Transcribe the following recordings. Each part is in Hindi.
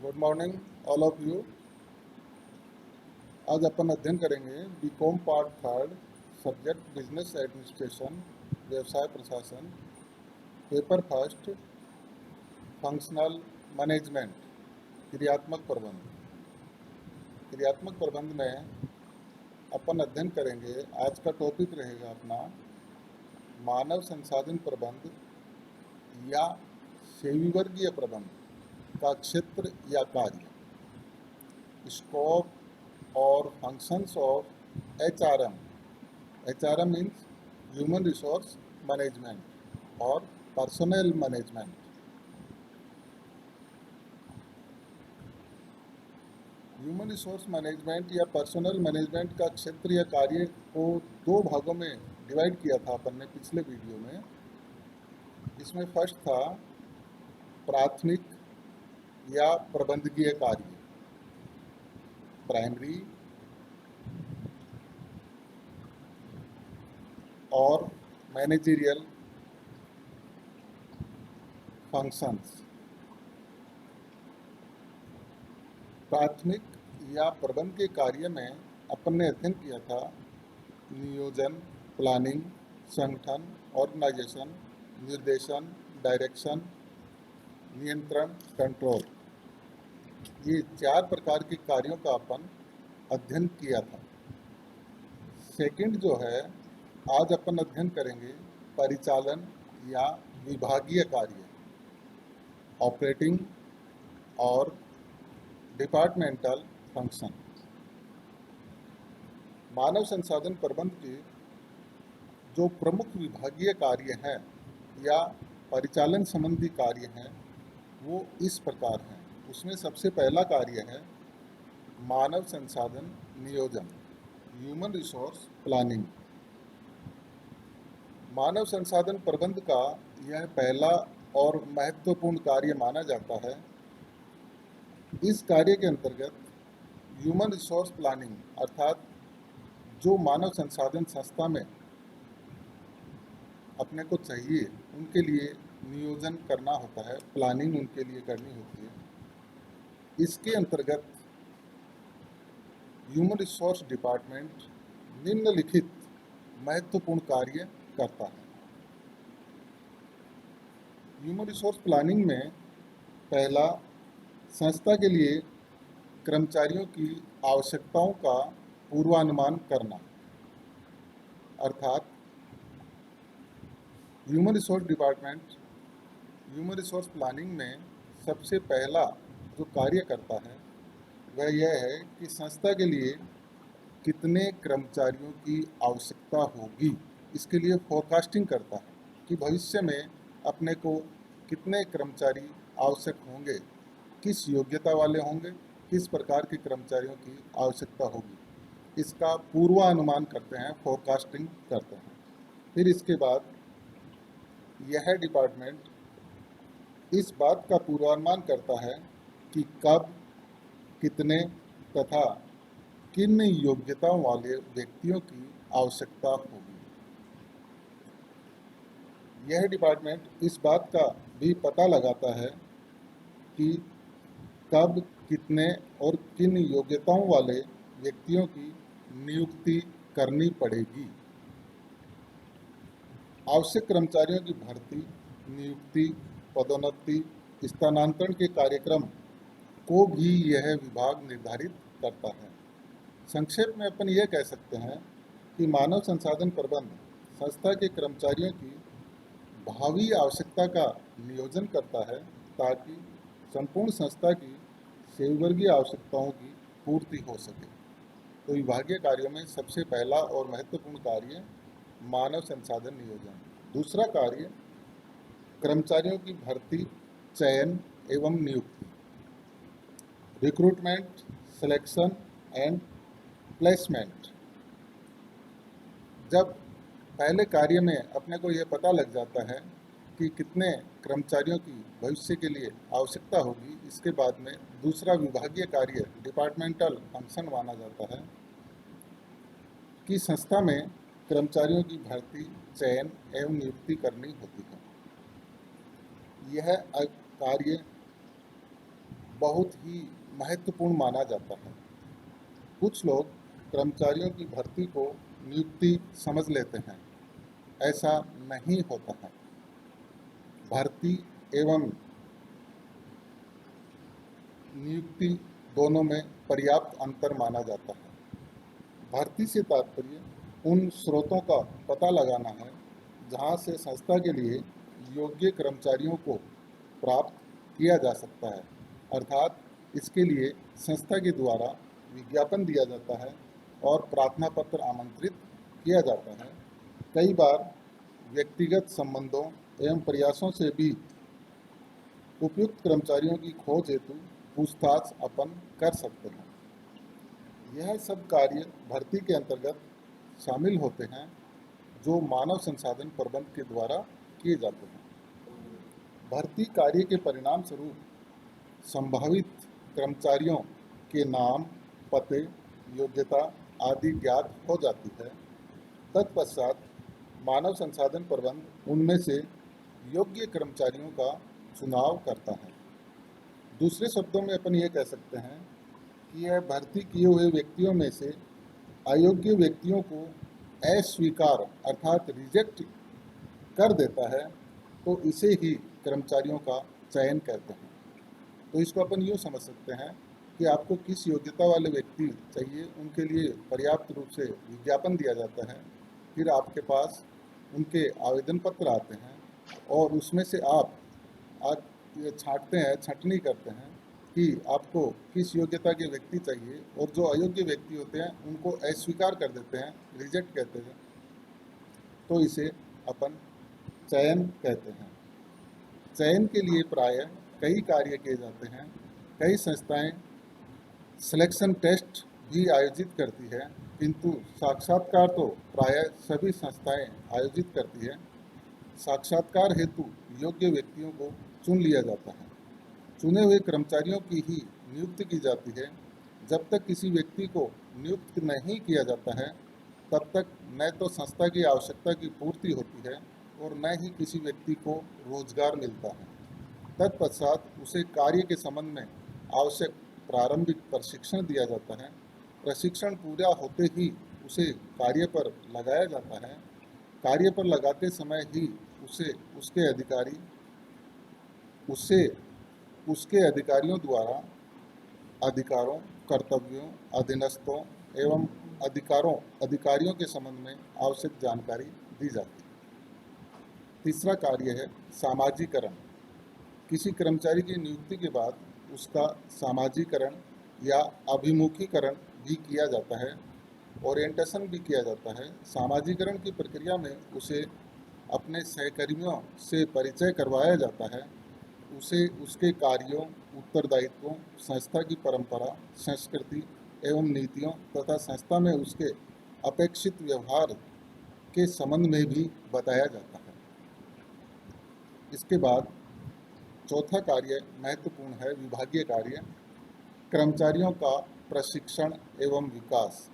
Good morning all of you. आज अपन अध्ययन करेंगे BCom part third, subject business administration, व्यवसाय प्रशासन, पेपर फर्स्ट, फंक्शनल मैनेजमेंट, क्रियात्मक प्रबंध। क्रियात्मक प्रबंध में अपन अध्ययन करेंगे, आज का टॉपिक रहेगा अपना मानव संसाधन प्रबंध या सेविवर्गीय प्रबंध का क्षेत्र या कार्य, स्कोप और functions of HRM. HRM means human resource management और personal management. Human resource management या पर्सनल मैनेजमेंट का क्षेत्र या कार्य को दो भागों में डिवाइड किया था अपन ने पिछले वीडियो में। इसमें फर्स्ट था प्राथमिक या प्रबंधकीय कार्य, प्राइमरी, और मैनेजरियल फंक्शंस। प्राथमिक या प्रबंध के कार्य में अपन ने अध्ययन किया था नियोजन, प्लानिंग, संगठन, ऑर्गेनाइजेशन, निर्देशन, डायरेक्शन, नियंत्रण, कंट्रोल। ये 4 प्रकार के कार्यों का अपन अध्ययन किया था। सेकंड जो है, आज अपन अध्ययन करेंगे परिचालन या विभागीय कार्य, ऑपरेटिंग और डिपार्टमेंटल फंक्शन। मानव संसाधन प्रबंध के जो प्रमुख विभागीय कार्य हैं या परिचालन संबंधी कार्य हैं वो इस प्रकार हैं। उसमें सबसे पहला कार्य है मानव संसाधन नियोजन, ह्यूमन रिसोर्स प्लानिंग। मानव संसाधन प्रबंध का यह पहला और महत्वपूर्ण कार्य माना जाता है। इस कार्य के अंतर्गत ह्यूमन रिसोर्स प्लानिंग अर्थात जो मानव संसाधन संस्था में अपने को चाहिए उनके लिए नियोजन करना होता है, प्लानिंग उनके लिए करनी होती है। इसके अंतर्गत ह्यूमन रिसोर्स डिपार्टमेंट निम्नलिखित महत्वपूर्ण कार्य करता है। ह्यूमन रिसोर्स प्लानिंग में पहला, संस्था के लिए कर्मचारियों की आवश्यकताओं का पूर्वानुमान करना, अर्थात human resource department human resource planning में सबसे पहला जो कार्य करता है वह यह है कि संस्था के लिए कितने कर्मचारियों की आवश्यकता होगी, इसके लिए फोरकास्टिंग करता है कि भविष्य में अपने को कितने कर्मचारी आवश्यक होंगे, किस योग्यता वाले होंगे, किस प्रकार के कर्मचारियों की आवश्यकता होगी, इसका पूर्वानुमान करते हैं, फोरकास्टिंग करते हैं। फिर इसके बाद यह डिपार्टमेंट इस बात का पूर्वानुमान करता है कि कब, कितने तथा किन योग्यताओं वाले व्यक्तियों की आवश्यकता होगी। यह डिपार्टमेंट इस बात का भी पता लगाता है कि कब, कितने और किन योग्यताओं वाले व्यक्तियों की नियुक्ति करनी पड़ेगी। आवश्यक कर्मचारियों की भर्ती, नियुक्ति, पदोन्नति, स्थानांतरण के कार्यक्रम को भी यह विभाग निर्धारित करता है। संक्षेप में अपन यह कह सकते हैं कि मानव संसाधन प्रबंध संस्था के कर्मचारियों की भावी आवश्यकता का नियोजन करता है ताकि संपूर्ण संस्था की सेविवर्गीय आवश्यकताओं की पूर्ति हो सके। तो विभागीय कार्यों में सबसे पहला और महत्वपूर्ण कार्य मानव संसाधन नियोजन। दूसरा कार्य कर्मचारियों की भर्ती, चयन एवं नियुक्ति, रिक्रूटमेंट, सिलेक्शन एंड प्लेसमेंट। जब पहले कार्य में अपने को यह पता लग जाता है कि कितने कर्मचारियों की भविष्य के लिए आवश्यकता होगी, इसके बाद में दूसरा विभागीय कार्य डिपार्टमेंटल फंक्शन माना जाता है कि संस्था में कर्मचारियों की भर्ती, चयन एवं नियुक्ति करनी होती है। यह कार्य बहुत ही महत्वपूर्ण माना जाता है। कुछ लोग कर्मचारियों की भर्ती को नियुक्ति समझ लेते हैं। ऐसा नहीं होता है। भर्ती एवं नियुक्ति दोनों में पर्याप्त अंतर माना जाता है। भर्ती से तात्पर्य उन स्रोतों का पता लगाना है जहां से संस्था के लिए योग्य कर्मचारियों को प्राप्त किया जा सकता है, अर्थात इसके लिए संस्था के द्वारा विज्ञापन दिया जाता है और प्रार्थना पत्र आमंत्रित किया जाता है। कई बार व्यक्तिगत संबंधों एवं प्रयासों से भी उपयुक्त कर्मचारियों की खोज हेतु पूछताछ अपन कर सकते हैं। यह सब कार्य भर्ती के अंतर्गत शामिल होते हैं जो मानव संसाधन प्रबंध के द्वारा किए जाते हैं। भर्ती कार्य के परिणाम स्वरूप संभावित कर्मचारियों के नाम, पते, योग्यता आदि ज्ञात हो जाती है। तत्पश्चात मानव संसाधन प्रबंध उनमें से योग्य कर्मचारियों का चुनाव करता है। दूसरे शब्दों में अपन ये कह सकते हैं कि यह भर्ती किए हुए व्यक्तियों में से अयोग्य व्यक्तियों को अस्वीकार अर्थात रिजेक्ट कर देता है, तो इसे ही कर्मचारियों का चयन कहते हैं। तो इसको अपन यूँ समझ सकते हैं कि आपको किस योग्यता वाले व्यक्ति चाहिए, उनके लिए पर्याप्त रूप से विज्ञापन दिया जाता है। फिर आपके पास उनके आवेदन पत्र आते हैं और उसमें से आप ये छांटते हैं, छंटनी करते हैं कि आपको किस योग्यता के व्यक्ति चाहिए, और जो अयोग्य व्यक्ति होते हैं उनको अस्वीकार कर देते हैं, रिजेक्ट कहते हैं। तो इसे अपन चयन कहते हैं। चयन के लिए प्रायः कई कार्य किए जाते हैं। कई संस्थाएं सिलेक्शन टेस्ट भी आयोजित करती है, किंतु साक्षात्कार तो प्रायः सभी संस्थाएं आयोजित करती है। साक्षात्कार हेतु योग्य व्यक्तियों को चुन लिया जाता है। चुने हुए कर्मचारियों की ही नियुक्ति की जाती है। जब तक किसी व्यक्ति को नियुक्त नहीं किया जाता है, तब तक न तो संस्था की आवश्यकता की पूर्ति होती है और न ही किसी व्यक्ति को रोजगार मिलता है। तत्पश्चात उसे कार्य के संबंध में आवश्यक प्रारंभिक प्रशिक्षण दिया जाता है। प्रशिक्षण पूरा होते ही उसे कार्य पर लगाया जाता है। कार्य पर लगाते समय ही उसे उसके अधिकारियों द्वारा अधिकारों, कर्तव्यों, अधीनस्थों एवं अधिकारियों के संबंध में आवश्यक जानकारी दी जाती है। तीसरा कार्य है सामाजिकरण। किसी कर्मचारी की नियुक्ति के बाद उसका सामाजिकरण या अभिमुखीकरण भी किया जाता है, ओरिएंटेशन भी किया जाता है। सामाजिकरण की प्रक्रिया में उसे अपने सहकर्मियों से परिचय करवाया जाता है। उसे उसके कार्यों, उत्तरदायित्वों, संस्था की परंपरा, संस्कृति एवं नीतियों तथा संस्था में उसके अपेक्षित व्यवहार के संबंध में भी बताया जाता है। इसके बाद चौथा कार्य महत्वपूर्ण है विभागीय कार्य, कर्मचारियों का प्रशिक्षण एवं विकास,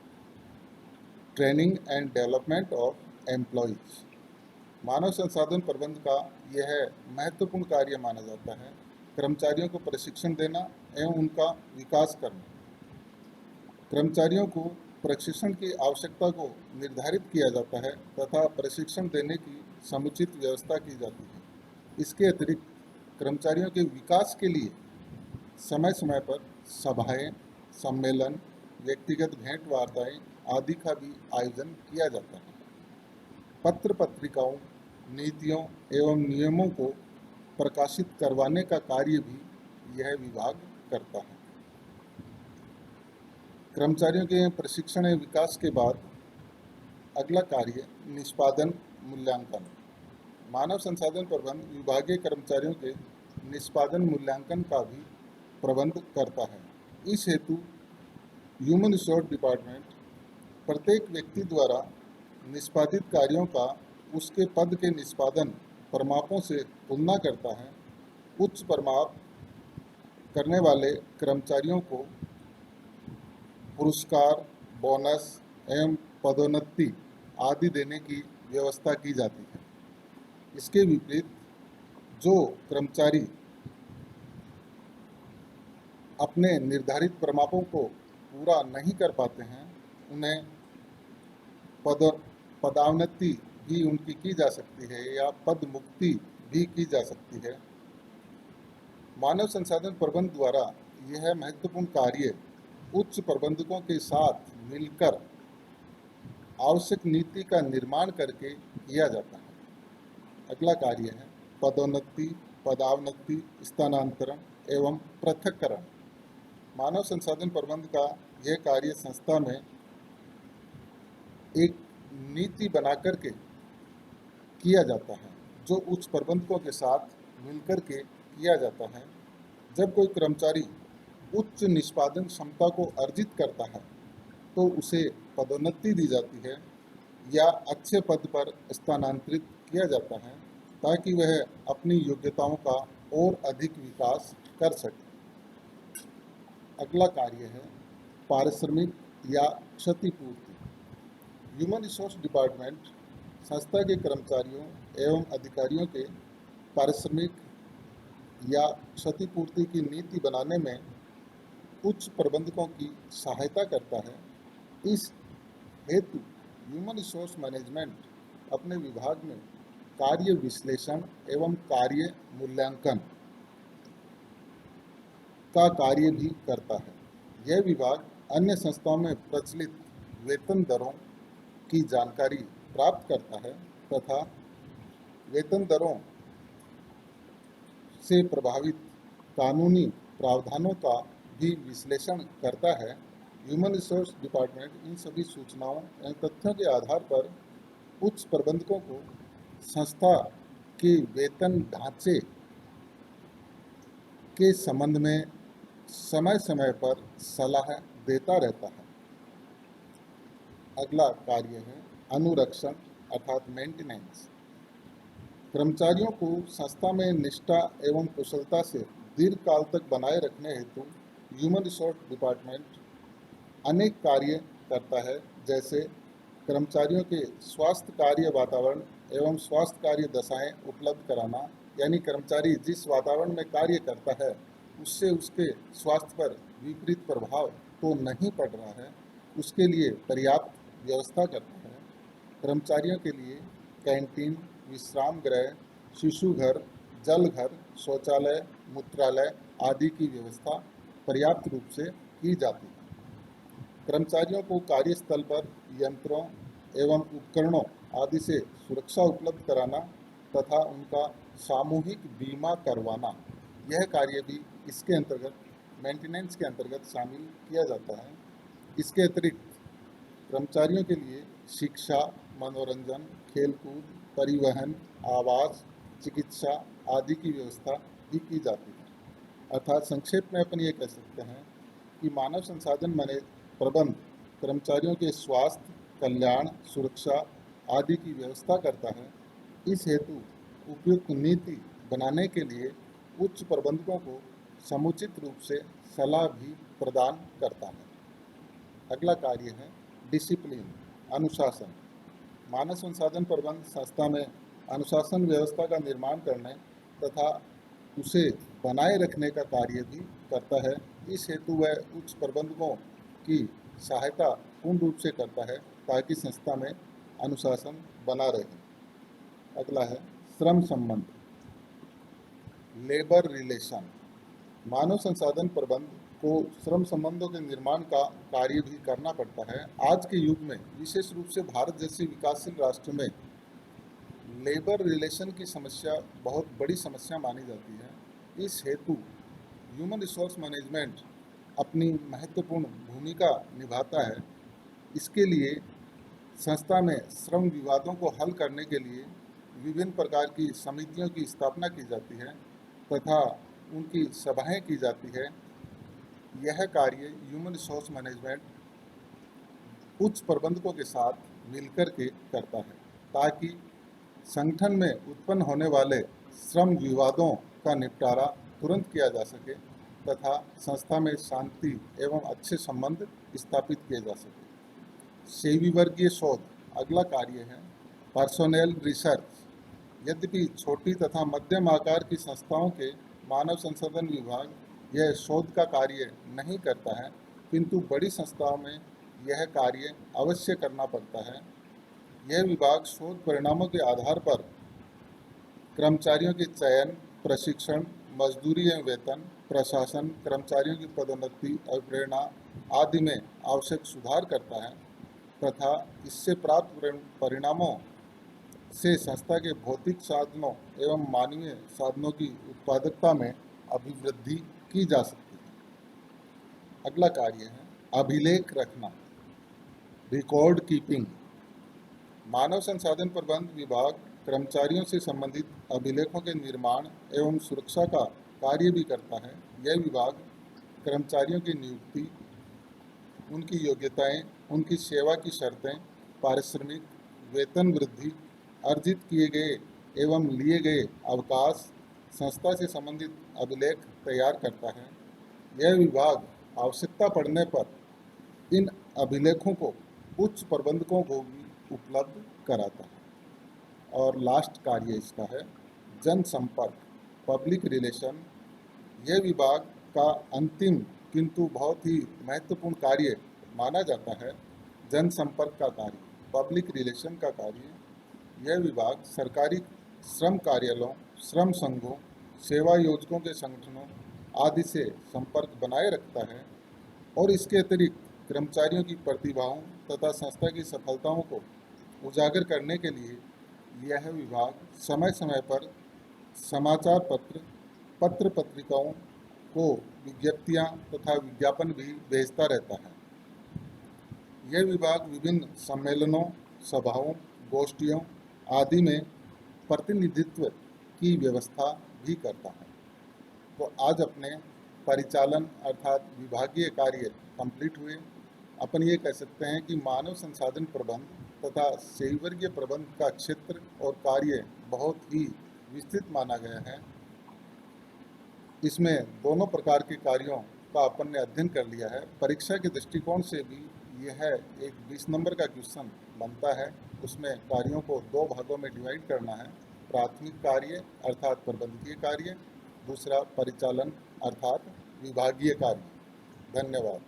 training and development of employees. मानव संसाधन प्रबंध का यह महत्वपूर्ण कार्य माना जाता है। कर्मचारियों को प्रशिक्षण देना एवं उनका विकास करना। कर्मचारियों को प्रशिक्षण की आवश्यकता को निर्धारित किया जाता है तथा प्रशिक्षण देने की समुचित व्यवस्था की जाती है। इसके अतिरिक्त कर्मचारियों के विकास के लिए समय समय पर सभाएं, सम्मेलन, व्यक्तिगत भेंट वार्ताएं आदि का भी आयोजन किया जाता है। पत्र पत्रिकाओं, नीतियों एवं नियमों को प्रकाशित करवाने का कार्य भी यह विभाग करता है। कर्मचारियों के प्रशिक्षण एवं विकास के बाद अगला कार्य निष्पादन मूल्यांकन। मानव संसाधन प्रबंध विभागीय कर्मचारियों के निष्पादन मूल्यांकन का भी प्रबंध करता है। इस हेतु ह्यूमन रिसोर्स डिपार्टमेंट प्रत्येक व्यक्ति द्वारा निष्पादित कार्यों का उसके पद के निष्पादन प्रमापों से तुलना करता है। उच्च प्रमाप करने वाले कर्मचारियों को पुरस्कार, बोनस एवं पदोन्नति आदि देने की व्यवस्था की जाती है। इसके विपरीत जो कर्मचारी अपने निर्धारित प्रमापों को पूरा नहीं कर पाते हैं, उन्हें पद पदोन्नति भी उनकी की जा सकती है या पद मुक्ति भी की जा सकती है। मानव संसाधन प्रबंध द्वारा यह महत्वपूर्ण कार्य उच्च प्रबंधकों के साथ मिलकर आवश्यक नीति का निर्माण करके किया जाता है। अगला कार्य है पदोन्नति, पदावनति, स्थानांतरण एवं पृथक्करण। मानव संसाधन प्रबंध का यह कार्य संस्था में एक नीति बना करके किया जाता है, जो उच्च प्रबंधकों के साथ मिलकर के किया जाता है। जब कोई कर्मचारी उच्च निष्पादन क्षमता को अर्जित करता है तो उसे पदोन्नति दी जाती है या अच्छे पद पर स्थानांतरित किया जाता है ताकि वह अपनी योग्यताओं का और अधिक विकास कर सके। अगला कार्य है पारिश्रमिक या क्षतिपूर्ति। ह्यूमन रिसोर्स डिपार्टमेंट संस्था के कर्मचारियों एवं अधिकारियों के पारिश्रमिक या क्षतिपूर्ति की नीति बनाने में उच्च प्रबंधकों की सहायता करता है। इस हेतु ह्यूमन रिसोर्स मैनेजमेंट अपने विभाग में कार्य विश्लेषण एवं कार्य मूल्यांकन का कार्य भी करता है। यह विभाग अन्य संस्थाओं में प्रचलित वेतन दरों की जानकारी प्राप्त करता है तथा वेतन दरों से प्रभावित कानूनी प्रावधानों का भी विश्लेषण करता है। ह्यूमन रिसोर्स डिपार्टमेंट इन सभी सूचनाओं एवं तथ्यों के आधार पर उच्च प्रबंधकों को संस्था के वेतन ढांचे के संबंध में समय समय पर सलाह देता रहता है। अगला कार्य है अनुरक्षण अर्थात मेंटेनेंस। कर्मचारियों को संस्था में निष्ठा एवं कुशलता से दीर्घ काल तक बनाए रखने हेतु ह्यूमन रिसोर्स डिपार्टमेंट अनेक कार्य करता है, जैसे कर्मचारियों के स्वास्थ्य कार्य वातावरण एवं स्वास्थ्य कार्य दशाएं उपलब्ध कराना, यानी कर्मचारी जिस वातावरण में कार्य करता है उससे उसके स्वास्थ्य पर विपरीत प्रभाव तो नहीं पड़ रहा है, उसके लिए पर्याप्त व्यवस्था करता है। कर्मचारियों के लिए कैंटीन, विश्राम गृह, शिशु घर, जल घर, शौचालय, मूत्रालय आदि की व्यवस्था पर्याप्त रूप से की जाती है। कर्मचारियों को कार्यस्थल पर यंत्रों एवं उपकरणों आदि से सुरक्षा उपलब्ध कराना तथा उनका सामूहिक बीमा करवाना, यह कार्य भी इसके अंतर्गत मेंटेनेंस के अंतर्गत शामिल किया जाता है। इसके अतिरिक्त कर्मचारियों के लिए शिक्षा, मनोरंजन, खेलकूद, परिवहन, आवास, चिकित्सा आदि की व्यवस्था भी की जाती है। अर्थात संक्षेप में अपन ये कह सकते हैं कि मानव संसाधन प्रबंध कर्मचारियों के स्वास्थ्य, कल्याण, सुरक्षा आदि की व्यवस्था करता है। इस हेतु उपयुक्त नीति बनाने के लिए उच्च प्रबंधकों को समुचित रूप से सलाह भी प्रदान करता है। अगला कार्य है डिसिप्लिन, अनुशासन। मानव संसाधन प्रबंध संस्था में अनुशासन व्यवस्था का निर्माण करने तथा उसे बनाए रखने का कार्य भी करता है। इस हेतु वह उच्च प्रबंधकों की सहायता पूर्ण रूप से करता है ताकि संस्था में अनुशासन बना रहे। अगला है श्रम संबंध, लेबर रिलेशन। मानव संसाधन प्रबंध को श्रम संबंधों के निर्माण का कार्य भी करना पड़ता है। आज के युग में विशेष रूप से भारत जैसे विकासशील राष्ट्र में लेबर रिलेशन की समस्या बहुत बड़ी समस्या मानी जाती है। इस हेतु ह्यूमन रिसोर्स मैनेजमेंट अपनी महत्वपूर्ण भूमिका निभाता है। इसके लिए संस्था में श्रम विवादों को हल करने के लिए विभिन्न प्रकार की समितियों की स्थापना की जाती है तथा उनकी सभाएं की जाती है। यह कार्य ह्यूमन रिसोर्स मैनेजमेंट उच्च प्रबंधकों के साथ मिलकर के करता है ताकि संगठन में उत्पन्न होने वाले श्रम विवादों का निपटारा तुरंत किया जा सके तथा संस्था में शांति एवं अच्छे संबंध स्थापित किए जा सके। सेवी वर्गीय शोध अगला कार्य है पर्सोनेल रिसर्च। यद्यपि छोटी तथा मध्यम आकार की संस्थाओं के मानव संसाधन विभाग यह शोध का कार्य नहीं करता है, किंतु बड़ी संस्थाओं में यह कार्य अवश्य करना पड़ता है। यह विभाग शोध परिणामों के आधार पर कर्मचारियों के चयन, प्रशिक्षण, मजदूरी एवं वेतन, प्रशासन, कर्मचारियों की पदोन्नति और प्रेरणा आदि में आवश्यक सुधार करता है तथा इससे प्राप्त परिणामों से संस्था के भौतिक साधनों एवं मानवीय साधनों की उत्पादकता में अभिवृद्धि की जा सकती है। अगला कार्य है अभिलेख रखना, रिकॉर्ड कीपिंग। मानव संसाधन प्रबंधन विभाग कर्मचारियों से संबंधित अभिलेखों के निर्माण एवं सुरक्षा का कार्य भी करता है। यह विभाग कर्मचारियों की नियुक्ति, उनकी योग्यताएं, उनकी सेवा की शर्तें, पारिश्रमिक, वेतन वृद्धि, अर्जित किए गए एवं लिए गए अवकाश, संस्था से संबंधित अभिलेख तैयार करता है। यह विभाग आवश्यकता पड़ने पर इन अभिलेखों को उच्च प्रबंधकों को भी उपलब्ध कराता है। और लास्ट कार्य इसका है जनसंपर्क, पब्लिक रिलेशन। यह विभाग का अंतिम किंतु बहुत ही महत्वपूर्ण कार्य माना जाता है जनसंपर्क का कार्य, पब्लिक रिलेशन का कार्य। यह विभाग सरकारी श्रम कार्यालयों, श्रम संघों, सेवा योजकों के संगठनों आदि से संपर्क बनाए रखता है और इसके अतिरिक्त कर्मचारियों की प्रतिभाओं तथा संस्था की सफलताओं को उजागर करने के लिए यह विभाग समय समय पर समाचार पत्र, पत्र पत्रिकाओं को विज्ञप्तियां तथा विज्ञापन भी भेजता रहता है। यह विभाग विभिन्न सम्मेलनों, सभाओं, गोष्ठियों आदि में प्रतिनिधित्व की व्यवस्था भी करता है। तो आज अपने परिचालन अर्थात विभागीय कार्य कंप्लीट हुए। अपन ये कह सकते हैं कि मानव संसाधन प्रबंध तथा सेवावर्गीय प्रबंध का क्षेत्र और कार्य बहुत ही विस्तृत माना गया है। इसमें दोनों प्रकार के कार्यों का अपन ने अध्ययन कर लिया है। परीक्षा के दृष्टिकोण से भी यह एक 20 नंबर का क्वेश्चन बनता है। उसमें कार्यों को 2 भागों में डिवाइड करना है, प्राथमिक कार्य अर्थात प्रबंधकीय कार्य, दूसरा परिचालन अर्थात विभागीय कार्य। धन्यवाद।